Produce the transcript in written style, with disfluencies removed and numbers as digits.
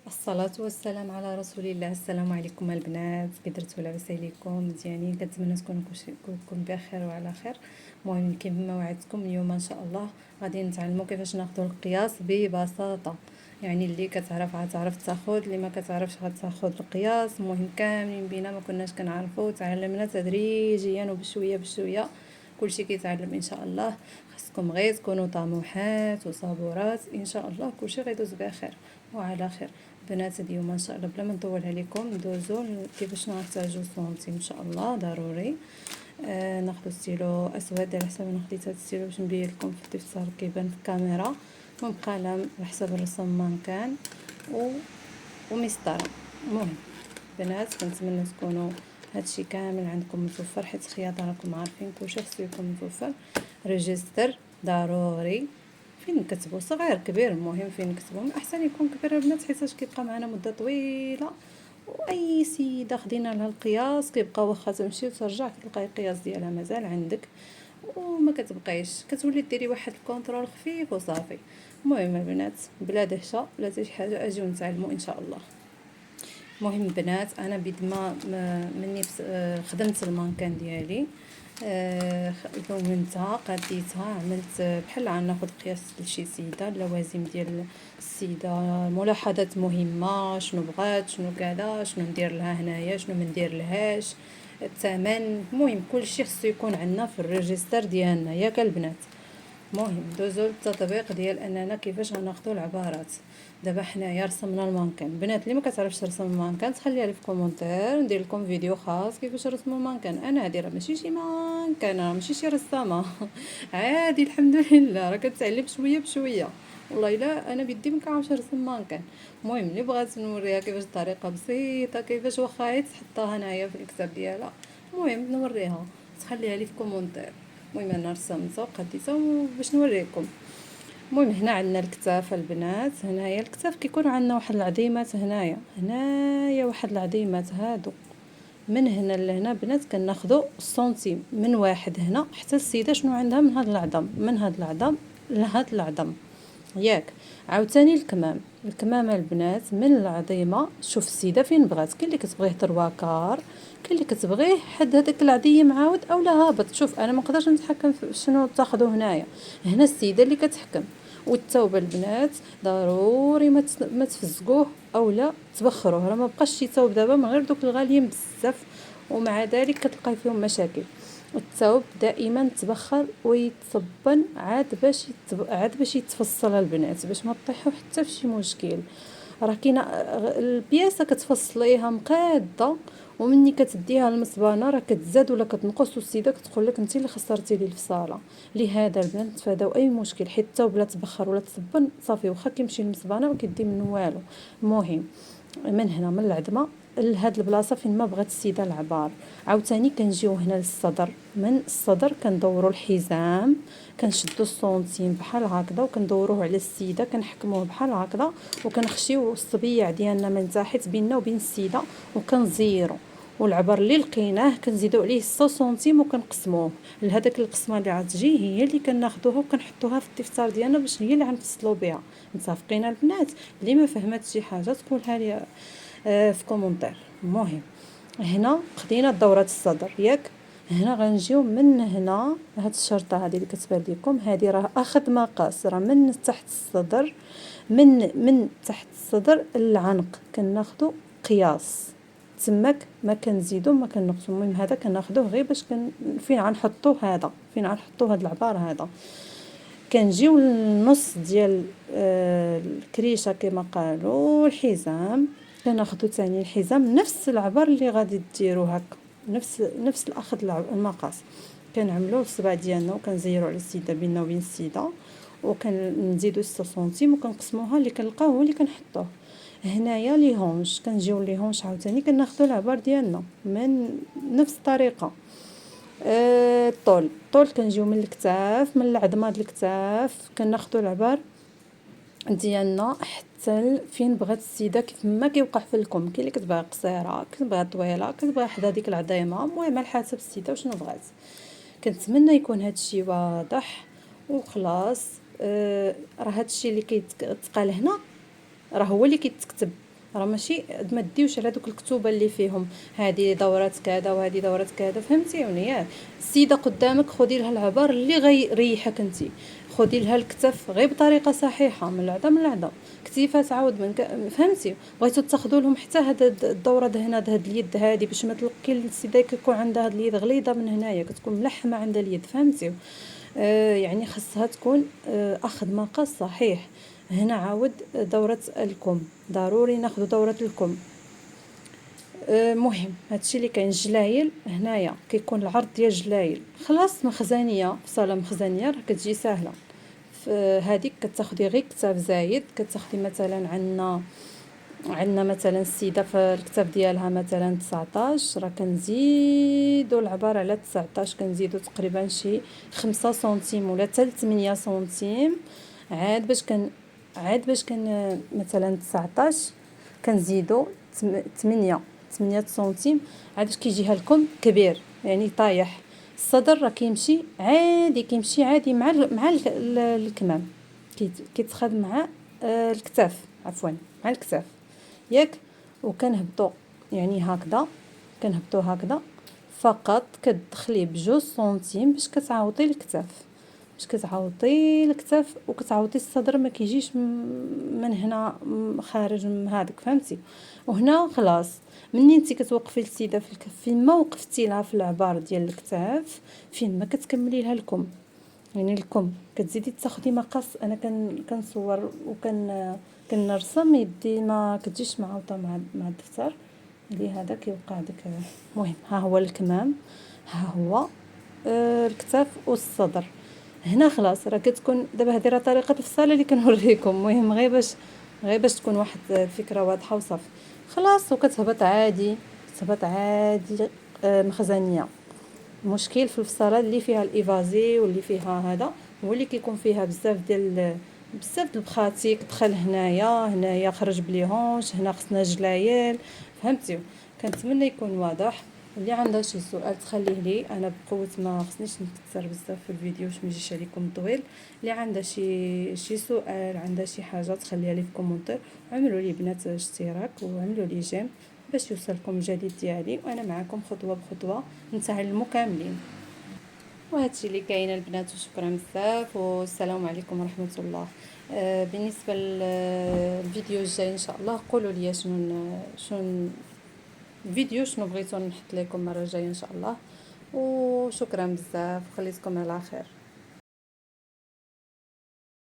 الصلاة والسلام على رسول الله. السلام عليكم البنات، كي درتو؟ لاباس عليكم؟ مزيانين؟ كنتمنى تكونوا كلكم بخير وعلى خير. المهم كما وعدتكم اليوم ان شاء الله غادي نتعلموا كيفاش ناخذوا القياس ببساطه. يعني اللي كتعرف غتعرف تاخذ، اللي ما كتعرفش غتاخذ القياس. المهم كاملين بينا ما كناش كنعرفوا، تعلمنا تدريجيا وبشويه بشويه، كلشي كيتعلم ان شاء الله. خاصكم غير تكونوا طموحات وصبورات، ان شاء الله كلشي غيدوز بخير وعلى خير. بنات اليوم ان شاء الله بلا ما نطول عليكم ندوزو كيفاش نحتاجو سونتي ان شاء الله ضروري. ناخذ ستيلو اسود على حسب انا خديت هاد الستيلو باش نبين لكم في الدفتر كيبان في الكاميرا، قلم على حسب الرسم ما كان ومسطره. المهم بنات كنتمنى تكونوا هادشي كامل عندكم متوفر، حيت الخياطه راكم عارفين كلشي خصو يكون متوفر. ريجستر ضروري، فين نكتبوا صغير كبير، المهم فين نكتبوا احسن يكون كبير البنات حيت كيبقى معنا مده طويله. واي سيده خدينا لها القياس كيبقى واخا تمشي وترجع كتلقاي القياس ديالها مازال عندك وما كتبقايش، كتولي ديري واحد الكونترول خفيف وصافي. المهم البنات بلا دهشه بلا حتى شي حاجه اجيو نتعلموا ان شاء الله. مهم بنات انا بيد ما مني خدمت المانكان ديالي، دونتها قديتها عملت بحال غناخد قياس لشي سيده، اللوازم ديال السيده، ملاحظات مهمه، شنو بغات، شنو كذا، شنو ندير لها هنايا، شنو ما ندير لهاش، الثمن. المهم كلشي خصو يكون عندنا في الريجستر ديالنا ياك البنات. مهم دوزو التطبيق ديال اننا كيفاش غناخدو العبارات. دابا حنايا رسمنا المانكان، بنات اللي ما كتعرفش ترسم المانكان تخليها لي في كومونتير ندير لكم فيديو خاص كيفاش نرسموا المانكان. انا هادي راه ماشي شي مانكان، راه ماشي شي رسامه عادي الحمد لله، راه كتعلم شويه بشويه. والله الا انا بيدي ما كنعرفش نرسم مانكان. المهم اللي بغات نوريها كيفاش طريقه بسيطه، كيفاش واخا غير تحطها هنايا في الكتاب ديالها، المهم نوريها تخليها لي في كومونتير. المهم انا رسمتها وقديتها باش نوريكم. المهم هنا عندنا الكتاف البنات، هنايا الكتاف كيكون عندنا واحد العظيمات، هنايا واحد العظيمات هادو من هنا لهنا بنات كناخذوا السنتيم من واحد هنا حتى السيده شنو عندها من هاد العظم، من هاد العظم لهاد العظم ياك. عاوتاني الكمامه البنات من العظيمه، شوف السيده فين بغات، كاين اللي كتبغيه ترواكار، كاين اللي كتبغيه حد هذاك العظيم عاود اولا هابط. شوف انا ما نقدرش نتحكم في شنو تاخذوا هنايا، هنا السيده اللي كتحكم. والثوب البنات ضروري ما تفزقوه اولا تبخروه، راه ما بقاش شي ثوب دابا من غير دوك الغاليين بزاف ومع ذلك كتلقاي فيهم مشاكل. الثوب دائما تبخر ويتصبن عاد باش يتفصل البنات، باش ما تطيحوا حتى في شي مشكل. راه كاينه البياسه كتفصليها مقاده ومني كتديها للمصبانه راه كتزاد ولا كتنقص، والسيده كتقول لك انت اللي خسرتي لي الفصاله. لهذا البنات تفاداو اي مشكل، حيت الثوب لا تبخر ولا تصبن صافي واخا كيمشي للمصبانه ما كيدي منه والو. المهم من هنا من العظمه لهاد البلاصه فين ما بغات السيده العبار. عاوتاني كنجيو هنا للصدر، من الصدر كندوروا الحزام، كنشدوا السونتيم بحال هكذا وكندوروه على السيده، كنحكموه بحال هكذا وكنخشيو الصبيع ديالنا من تحت بيننا وبين السيده وكنزيرو. والعبر اللي لقيناه كنزيدو عليه 6 سنتيم وكنقسموه لهداك القسمه اللي غتجي هي اللي كناخذوها وكنحطوها في الدفتر ديالنا باش هي اللي غنفصلوا بها. متفقين البنات؟ اللي ما فهمت شي حاجه تقولها لي في كومونتير. المهم هنا خدينا دوره الصدر ياك، هنا غنجيو من هنا هاد الشرطه هذه اللي كتبان لكم هذه راه اخذ مقاس، راه من تحت الصدر، من تحت الصدر العنق كناخذوا قياس، تماك ما كنزيدو ما كنقصو. المهم هذا كناخذوه غير باش فين غنحطوه، هذا فين غنحطوه هاد العبار هذا. كنجيو للنص ديال الكريشه كما قالوا الحزام، كناخذوا ثاني الحزام نفس العبر اللي غادي ديروا هكا، نفس الاخذ المقاس كنعملوا الصبع ديالنا وكنزيروا على السيده بيننا وبين السيده وكنزيدوا 6 سنتيم وكنقسموها اللي كنلقاو هو اللي كنحطوه. هنايا لي هونش كنجيو لي هونش عاوتاني كناخذوا العبر ديالنا من نفس الطريقه. الطول كنجيو من الكتاف، من العظمه ديال الكتاف كناخذوا العبر ديالنا حتى فين بغات السيده، كيف ما كيوقع في الكم، كاين اللي كتبغيها قصيره، كتبغيها طويله، كتبغيها حدا ديك العظيمه، المهم على حسب السيده وشنو بغات. كنتمنى يكون هادشي واضح وخلاص. راه هادشي اللي كيتقال هنا راه هو اللي كيتكتب راه ماشي ما ديوش على دوك الكتوبه اللي فيهم هذه دورات كذا وهذه دورات كذا، فهمتيوني ياك. السيده قدامك خدي لها العبار اللي غيريحك انت، خدي لها الكتف غير بطريقه صحيحه، من العظم من العظم، كتيفات عاود فهمتي. بغيتو تاخذوا لهم حتى هذا الدوره هنا، هاد اليد هذه باش ما تلقي السيده كيكون عندها هاد اليد غليظه من هنايا، كتكون ملحمه عندها اليد، فهمتي. يعني خاصها تكون اخذ مقاس صحيح. هنا عاود دورة الكم، ضروري ناخذ دورة الكم. مهم هادشي اللي كاين. الجلايل هنايا كيكون العرض ديال الجلايل خلاص مخزنيه في صاله مخزنيه، راه كتجي ساهله. هذيك كتاخدي غير كتاف زايد، كتاخدي مثلا عندنا مثلا السيده في الكتاب ديالها مثلا 19، راه كنزيدوا العباره على 19 كنزيدوا تقريبا شي 5 سنتيم ولا حتى 8 سنتيم، عاد باش كان مثلا 19 كنزيدوا 8 سنتيم، عاد باش كيجيها لكم كبير يعني طايح. الصدر راه كيمشي عادي مع الكمام، كيتخاد مع الكتاف، عفوا مع الكتاف ياك. وكنهبطوا يعني هكذا، كنهبطوا هكذا فقط، كتدخليه بجوج سنتيم باش كتعوضي الكتاف، وكتعوضي الصدر ما كيجيش من هنا خارج من هذاك، فهمتي. وهنا خلاص منين انت كتوقفي السيده فين ما وقفتي لها في العبار ديال الكتاف، فين ما كتكملي لها الكم، يعني الكم كتزيدي تاخدي مقاس. انا كنصور كنرسم يدي ما كتجيش معوطه مع الدفتر اللي هذا كيوقع داك. المهم ها هو الكمام، ها هو الكتاف والصدر. هنا خلاص راه كتكون دابا هذه راه طريقه الفصاله اللي كنوريكم، المهم غير باش تكون واحد الفكره واضحه وصافي. خلاص وكتهبط عادي، تهبط عادي مخزنيه. المشكل في الفصاله اللي فيها الايفازي واللي فيها هذا هو اللي كيكون فيها بزاف ديال البخاتيك دخل هنايا خرج بليهونش، هنا خصنا جلايل، فهمتيو. كنتمنى يكون واضح. اللي عندها شي سؤال تخليه لي، انا بقوه ما خصنيش نكثر بزاف في الفيديو باش ما يجيش عليكم طويل. اللي عندها شي سؤال، عندها شي حاجه تخليها لي في كومونتير، عملوا لي بنات اشتراك وعملوا لي جيم باش يوصلكم الجديد ديالي، وانا معكم خطوه بخطوه نتعلموا كاملين. وهادشي اللي كاين البنات، وشكرا بزاف والسلام عليكم ورحمه الله. بالنسبه للفيديو الجاي ان شاء الله قولوا لي شنو الفيديو شنو بغيتو نحط لكم المره الجايه ان شاء الله. وشكرا بزاف، خليتكم على خير.